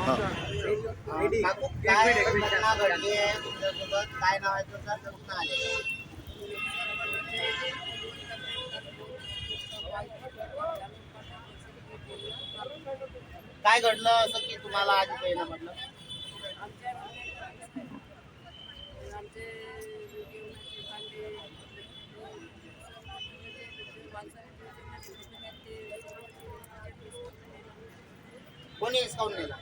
हा. काकू, काय घटना घडली आहे तुमच्यासोबत? काय नाव आहे तुमचं? कुठं आले? काय घडलं असं की तुम्हाला आज इथे येणं म्हटलं? आमचे जेवणाचे भांडे कोणी हिसकावून नेला?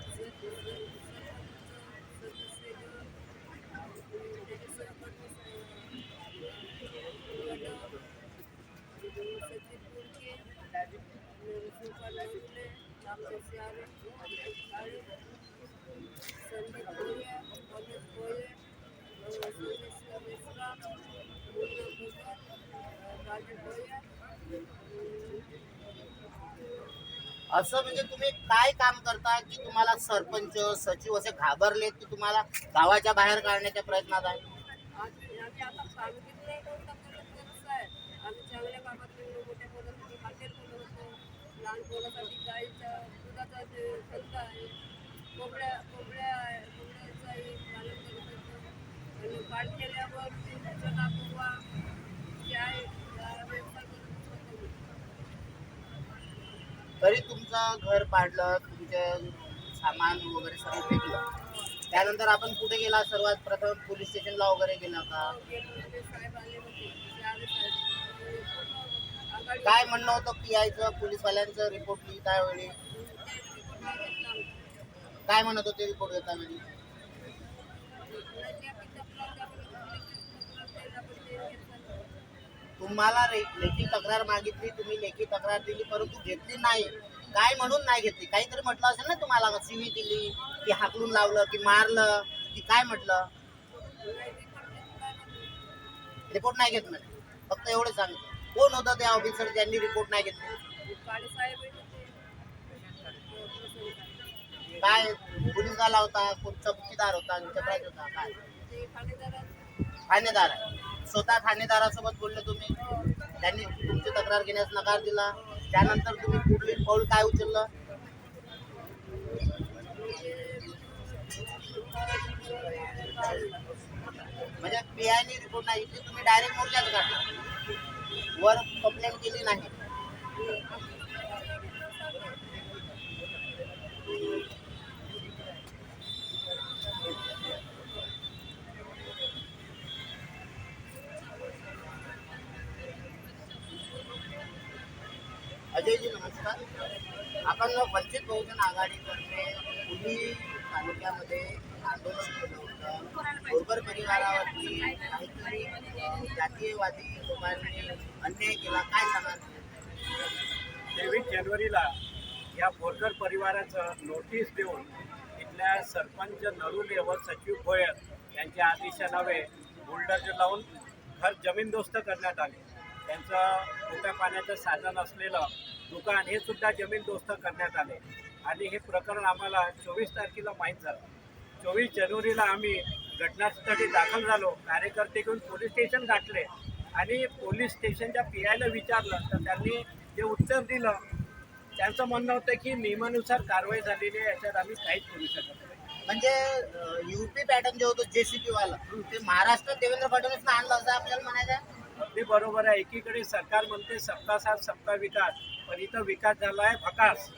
असं म्हणजे तुम्ही काय काम करता की तुम्हाला सरपंच सचिव असे घाबरले की तुम्हाला गावाच्या बाहेर काढण्याच्या प्रयत्नात आहे? आम्ही आता सांगितलं नाही कोणता करत आहे. आम्ही चांगल्या कामात मोठ्या पोरासाठी हॉटेल होतो. लहान पोरासाठी गाईचा दुधाचा धंदा आहे. कोंबड्या आहे. कोंबड्याचाही पालन करत होतो. आणि पाठ केल्यावर चना पोहा चाय व्यवसाय करत होतो. तरी तुमचं घर पाडलं, तुमचे सामान वगैरे सगळं फेकलं, त्यानंतर आपण कुठे गेला? सर्वात प्रथम पोलीस स्टेशनला वगैरे गेला का? साहेब आले होते. आघाडी काय म्हणणं होतं पीआयचं, पोलीसवाल्यांचं रिपोर्ट लिहिता वेळी? काय म्हणत होते रिपोर्ट घेता वेळी? तुम्हाला लेखी तक्रार मागितली, तुम्ही लेखी तक्रार दिली परंतु घेतली नाही. काय म्हणून नाही घेतली? काहीतरी म्हटलं असेल ना तुम्हाला, शिवी दिली की हाकलून लावलं की मारलं की काय म्हटलं? रिपोर्ट नाही घेतलं, फक्त एवढं सांगितलं. कोण होतं ते ऑफिसर ज्यांनी रिपोर्ट नाही घेतली? काय पोलीस आला होता? कोण चौकीदार होता? चपराज होता? काय ठाणेदार आहे? स्वतः ठाणेदारासोबत बोलले तुम्ही, त्यांनी तुमची तक्रार घेण्यास नकार दिला, त्यानंतर तुम्ही पुढील पाऊल काय उचललं? म्हणजे पीआयने रिपोर्ट नाही घेतली, तुम्ही डायरेक्ट मोर्चाच काढला, वर कंप्लेंट केली नाही? अजयजी नमस्कार. आपण वंचित बहुजन आघाडीतर्फे पुणे तालुक्यामध्ये आंदोलन केलं होतं. गोरकर परिवारावरती काहीतरी जातीयवादी लोकांनी अन्याय केला, काय सांगाल? 23 जानेवारीला या बोरकर परिवाराचं नोटीस देऊन इथल्या सरपंच नरुले व सचिव भोयर यांच्या आदेशानावे बुलडोजर लावून घर जमीनदोस्त करण्यात आले. त्यांचं पोट्या पाण्याचं साधन असलेलं दुकान हे सुद्धा जमीनदोस्त करण्यात आले. आणि हे प्रकरण आम्हाला 24 तारखेला माहीत झालं. 24 जानेवारीला आम्ही घटनास्थळी दाखल झालो, कार्यकर्ते घेऊन पोलीस स्टेशन गाठले आणि पोलीस स्टेशनच्या पीआयला विचारलं तर त्यांनी जे उत्तर दिलं त्यांचं म्हणणं होतं की नियमानुसार कारवाई झालेली आहे, याच्यात आम्ही काहीच करू शकत नाही. म्हणजे यूपी पॅटर्न जे होतं जेसीपी वाला ते महाराष्ट्रात देवेंद्र फडणवीसनं आणलं असं आपल्याला म्हणायचं आहे? अगदी बरोबर आहे. एकीकडे सरकार म्हणते सबका साथ सबका विकास, पण इथं विकास झाला आहे भकास.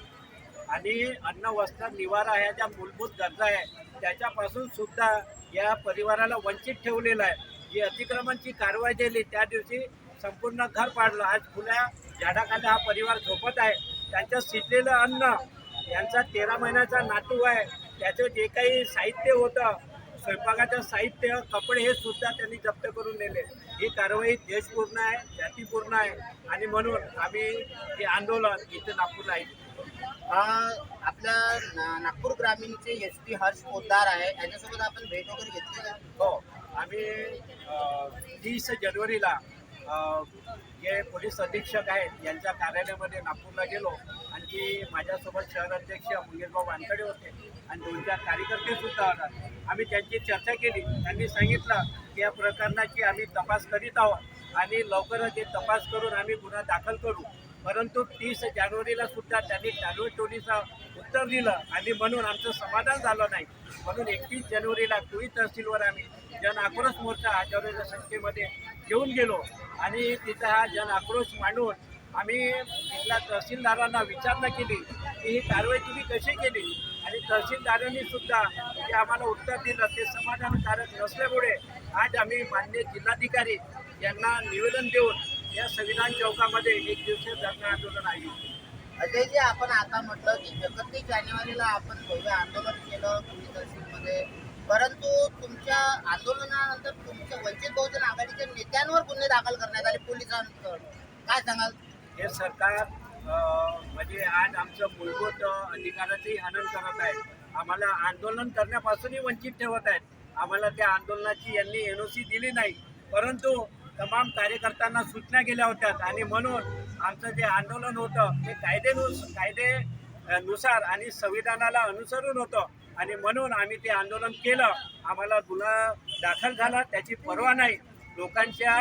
आणि अन्न वस्त्र निवारा ह्या ज्या मूलभूत गरजा आहे त्याच्यापासून सुद्धा या परिवाराला वंचित ठेवलेलं आहे. जी अतिक्रमणची कारवाई झाली त्या दिवशी संपूर्ण घर पाडलं. आज खुल्या झाडाखाली हा परिवार झोपत आहे. त्यांचं शिजलेलं अन्न, यांचा 13 महिन्याचा नातू आहे, त्याचं जे काही साहित्य होतं, स्वयंपाकाचं साहित्य, कपडे हे सुद्धा त्यांनी जप्त करून नेले. ही कारवाई देशपूर्ण आहे, जातीपूर्ण आहे आणि म्हणून आम्ही हे आंदोलन इथे नागपूरला आहे. आपल्या नागपूर ग्रामीणचे एस पी हर्ष पोद्दार आहे, यांच्यासोबत आपण भेट वगैरे घेतली का? हो, आम्ही 30 जानेवारीला जे पोलीस अधीक्षक आहेत यांच्या कार्यालयामध्ये नागपूरला गेलो. आणखी माझ्यासोबत शहर अध्यक्ष मंगेशभाऊ वानकडे होते आणि 2-4 कार्यकर्ते सुद्धा होतात. आम्ही त्यांची चर्चा केली. त्यांनी सांगितलं की या प्रकरणाची आम्ही तपास करीत आहोत आणि लवकरच हे तपास करून आम्ही गुन्हा दाखल करू. परंतु 30 जानेवारीला सुद्धा त्यांनी टाळीटोळीचा उत्तर दिलं आणि म्हणून आमचं समाधान झालं नाही. म्हणून 31 जानेवारीला कुळी तहसीलवर आम्ही जन आक्रोश मोर्चा हजारोच्या संख्येमध्ये घेऊन गेलो आणि तिथं हा जन आक्रोश मांडून आम्ही तिथल्या तहसीलदारांना विचारणा केली की ही कारवाई तुम्ही कशी केली आणि तहसीलदारांनी सुद्धा जे आम्हाला उत्तर दिलं ते समाधानकारक नसल्यामुळे आज आम्ही माननीय जिल्हाधिकारी यांना निवेदन देऊन या संविधान चौकामध्ये एक दिवसीय धरणे आंदोलन आहे. अजयजी, आपण आता म्हटलं की 31 जानेवारीला आपण भव्य आंदोलन केलं पुणे तहसीलमध्ये, परंतु तुमच्या आंदोलनानंतर तुमच्या वंचित बहुजन आघाडीच्या नेत्यांवर गुन्हे दाखल करण्यात आले पोलिसांकडून, काय सांगाल? हे सरकार म्हणजे आज आमचं मूलभूत अधिकाराचंही हनन करत आहे. आम्हाला आंदोलन करण्यापासूनही वंचित ठेवत आहेत. आम्हाला त्या आंदोलनाची यांनी NOC दिली नाही, परंतु तमाम कार्यकर्त्यांना सूचना केल्या होत्या आणि म्हणून आमचं जे आंदोलन होतं ते कायदेनुसार आणि संविधानाला अनुसरून होतं आणि म्हणून आम्ही ते आंदोलन केलं. आम्हाला गुन्हा दाखल झाला त्याची पर्वा नाही. लोकांच्या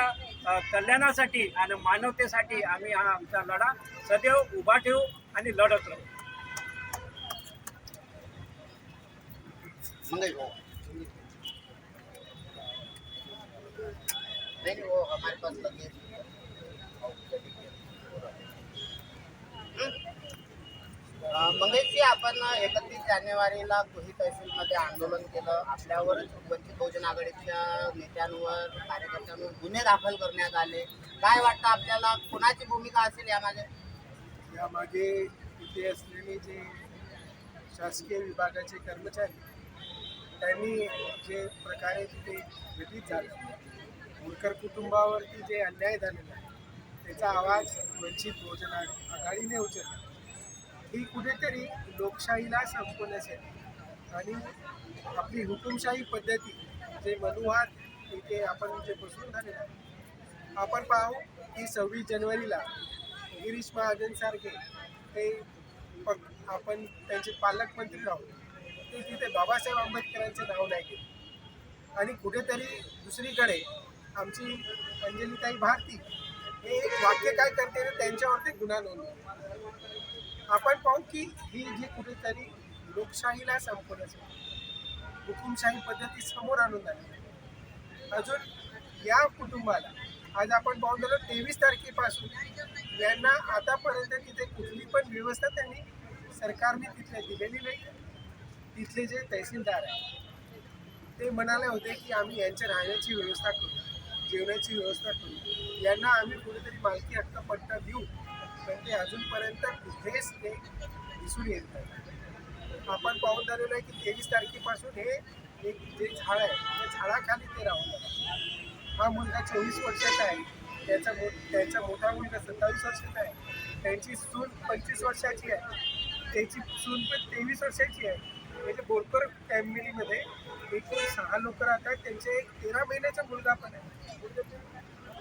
कल्याणासाठी आणि मानवतेसाठी आम्ही हा आमचा लढा सदैव उभा ठेवू आणि लढत राहू. मंगेश भाऊ, नहीं वो हमारे पास लगे। मंगेशजी, आपण 31 जानेवारीला कुही तहसीलमध्ये आंदोलन केलं. आपल्यावर वंचित बहुजन आघाडीच्या नेत्यांवर कार्यकर्त्यांवर गुन्हे दाखल करण्यात आले. काय वाटतं आपल्याला, कोणाची भूमिका असेल यामध्ये? यामागे इथे असलेले जे शासकीय विभागाचे कर्मचारी त्यांनी जे प्रकारे तिथे व्यतीत झालं, होळकर कुटुंबावरती जे अन्याय झालेला आहे त्याचा आवाज वंचित बहुजन आघाडीने उचलला. ही कुठेतरी लोकशाहीला संपवण्यासाठी आणि आपली हुकुमशाही पद्धती जे मनुवाद इथे आपण जे बसून झालेलं आहे, आपण पाहू की 26 जानेवारीला गिरीश महाजनसारखे ते आपण त्यांचे पालकमंत्री राहू, ते तिथे बाबासाहेब आंबेडकरांचं नाव नाही घेत आणि कुठेतरी दुसरीकडे आमची अंजलीताई भारती हे एक वाक्य काय करते त्यांच्यावरती गुन्हा नोंदवतो. आपण पाहू की ही जी कुठेतरी लोकशाहीला संपवण्यासाठी हुकुमशाही पद्धती समोर आणून आली. अजून या कुटुंबाला आज आपण पाहून गेलो 23 तारखेपासून यांना आतापर्यंत तिथे कुठली पण व्यवस्था त्यांनी सरकारने तिथल्या दिलेली नाही. तिथले जे तहसीलदार आहे ते म्हणाले होते की आम्ही यांच्या राहण्याची व्यवस्था करू, जेवणाची व्यवस्था करू, यांना आम्ही कुठेतरी मालकी हक्क पट्टा देऊ, पण ते अजूनपर्यंत कुठेच ते दिसून येत नाही. आपण पाहून झालेलं आहे की 23 तारखेपासून हे एक जे झाड आहे त्या झाडाखाली ते राहून गेलं. हा मुलगा 24 वर्षाचा आहे, त्यांचा मोठा मुलगा 27 वर्षाचा आहे, त्यांची सून 25 वर्षाची आहे, त्याची सून पण 23 वर्षाची आहे. म्हणजे बोरकर फॅमिलीमध्ये एकूण 6 लोक राहतात. त्यांचे 13 महिन्याचा मुलगा पण आहे.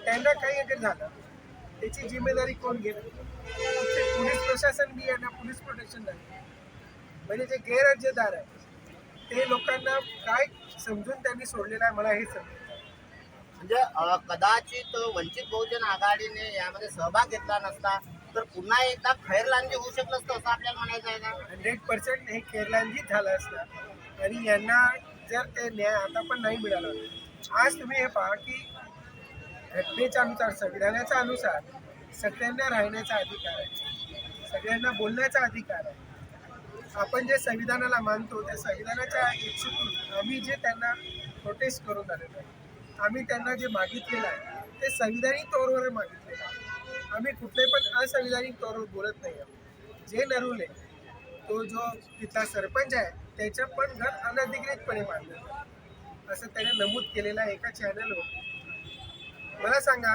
त्यांना काही अगर झालं त्याची जिम्मेदारी कोण घेईल? पोलीस प्रशासन बी यांना पोलीस प्रोटेक्शन नाही. म्हणजे जे गैरराज्यदार आहे ते लोकांना काय समजून त्यांनी सोडलेलं आहे मला हे समजतं. म्हणजे कदाचित वंचित बहुजन आघाडीने यामध्ये सहभाग घेतला नसता तर पुन्हा एकदा खैरलांजी होऊ शकलं असतं असं आपल्याला म्हणायचं आहे का? 100% हे केरलांजीच झालं असतं आणि यांना जर ते न्याय आता पण नाही मिळाला. आज तुम्ही हे पहा की घटनेच्या अनुसार संविधानाच्या अनुसार सगळ्यांना राहण्याचा अधिकार आहे, सगळ्यांना बोलण्याचा अधिकार आहे. आपण जे संविधानाला मानतो त्या संविधानाच्या इच्छेतून आम्ही जे त्यांना प्रोटेस्ट करून आलेलो आहे, आम्ही त्यांना जे मागितलेलं आहे ते संविधानिक तौरवर मागितलेलं आहे. आम्ही कुठले पण असंविधानिक तौरवर बोलत नाही आहोत. जे नरुले तो जो तिथला सरपंच आहे त्याचं पण घर अनधिकृतपणे बांधलं असं त्याने नमूद केलेलं आहे एका चॅनलवर. मला सांगा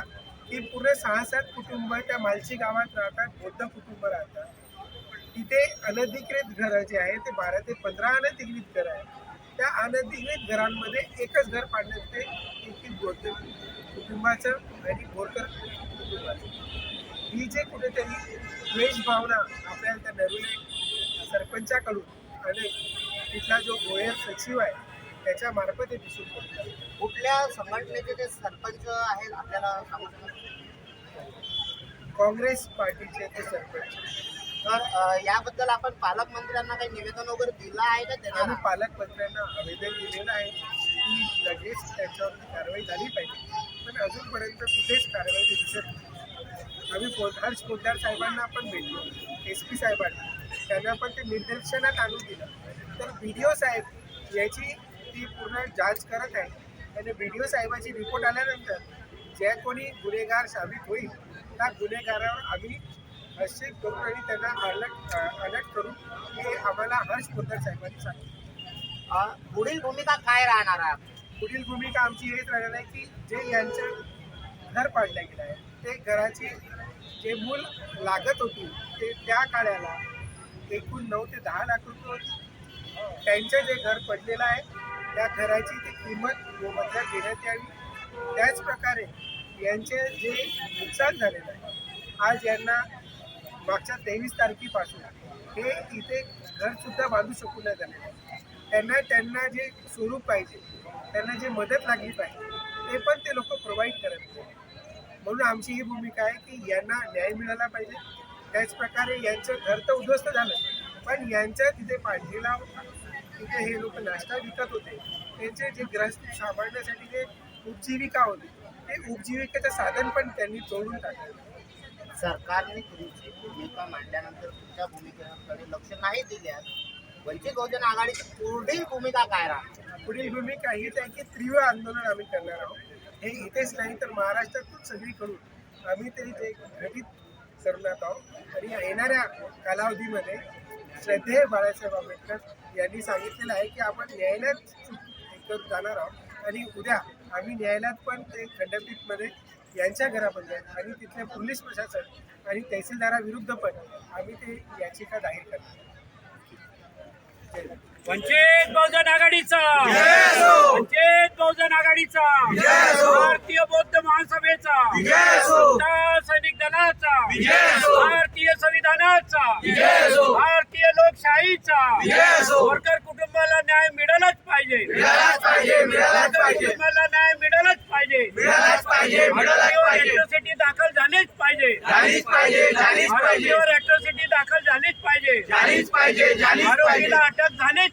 की पूर्ण 6-7 कुटुंब त्या मालची गावात राहतात, बौद्ध कुटुंब राहतात. तिथे अनधिकृत घरं जे आहे ते 12 ते 15 अनधिकृत घरं आहेत. त्या अनधिकृत घरांमध्ये एकच घर पाडण्यात ते एक बौद्ध कुटुंबाचं आणि बोरकर कुटुंबाचं. ही जे कुठेतरी द्वेष भावना आपल्याला त्या नरुले सरपंचाकडून आणि तिथला जो गोयर सचिव आहे त्याच्या मार्फत हे दिसून पडतं. कुठल्या संघटनेचे ते सरपंच आहेत आपल्याला सांगू शकता? काँग्रेस पार्टीचे ते सरपंच. तर याबद्दल आपण पालकमंत्र्यांना काही निवेदन वगैरे दिलं आहे का देणार आम्ही आहात? पालकमंत्र्यांना आवेदन दिलेलं आहे की लगेच त्याच्यावरती कारवाई झाली पाहिजे, पण अजूनपर्यंत कुठेच कारवाई दिसत नाही. आम्ही हर्ष पोद्दार साहेबांना पण भेटलो, SP साहेबांना, त्यांना पण ते निदर्शनात आणून दिलं. तर BDO साहेब याची ती पूर्ण जांच करत आहे आणि BDO साहेबाची रिपोर्ट आल्यानंतर ज्या कोणी गुन्हेगार साबित होईल त्या गुन्हेगारावर आम्ही हस्तक्षेप करू आणि त्यांना अलर्ट करू हे आम्हाला हर्ष पोद्दार साहेबांनी सांगितलं. पुढील भूमिका काय राहणार आहे? पुढील भूमिका आमची हेच राहणार आहे की जे यांचं घर पाडलं गेलं आहे ते घराची जे मूल लागत होती ते त्या काळाला एकूण 9 ते 10 लाख रुपये होती. त्यांचं जे घर पडलेलं आहे त्या घराची ती किंमत मोबदल्यात देण्यात यावी. त्याचप्रकारे यांचे जे नुकसान झालेलं आहे, आज यांना मागच्या 23 तारखेपासून हे इथे घरसुद्धा बांधू शकू नाही झालेलं आहे. त्यांना जे स्वरूप पाहिजे, त्यांना जे मदत लागली पाहिजे ते पण ते लोक प्रोव्हाइड करत नाही. म्हणून आमची ही भूमिका आहे की यांना न्याय मिळाला पाहिजे. त्याचप्रकारे यांचं घर तर उद्ध्वस्त झालं, पण यांचं तिथे पाडलेला तिथे हे लोक नाश्ता विकत होते, त्यांचे जे ग्रहस्थी सांभाळण्यासाठी जे उपजीविका होती ते उपजीविकेचं साधन पण त्यांनी तोडून टाकलं. सरकारने तुमची भूमिका मांडल्यानंतर तुमच्या भूमिकेकडे लक्ष नाही दिल्यास वंचित बहुजन आघाडीची पुढील भूमिका काय राहणार? पुढील भूमिका हीच आहे की तीव्र आंदोलन आम्ही करणार आहोत. हे इथेच नाही तर महाराष्ट्रातून सगळीकडून आम्ही ते जे घटित करणार आहोत आणि येणाऱ्या कालावधीमध्ये श्रद्धेय बाळासाहेब आंबेडकर यांनी सांगितलेलं आहे की आपण न्यायालयात जाणार आहोत आणि उद्या आम्ही न्यायालयात पण ते खंडपीठमध्ये यांच्या घराबद्दल आणि तिथल्या पोलीस प्रशासन आणि तहसीलदाराविरुद्ध पण आम्ही ते याचिका दाखल करणार. वंचित बहुजन आघाडीचा, वंचित बहुजन आघाडीचा, भारतीय बौद्ध महासभेचा, सैनिक दलाचा, भारतीय संविधानाचा, भारतीय लोकशाहीचा, वर्कर कुटुंबाला न्याय मिळालाच पाहिजे, वर्कर कुटुंबाला न्याय मिळालाच पाहिजे, आरोपीवर अॅट्रॉसिटी दाखल झालीच पाहिजे, आरोपीवर अॅट्रॉसिटी दाखल झालीच पाहिजे, आरोपीला अटक झालीच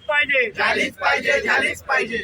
पाहिजे.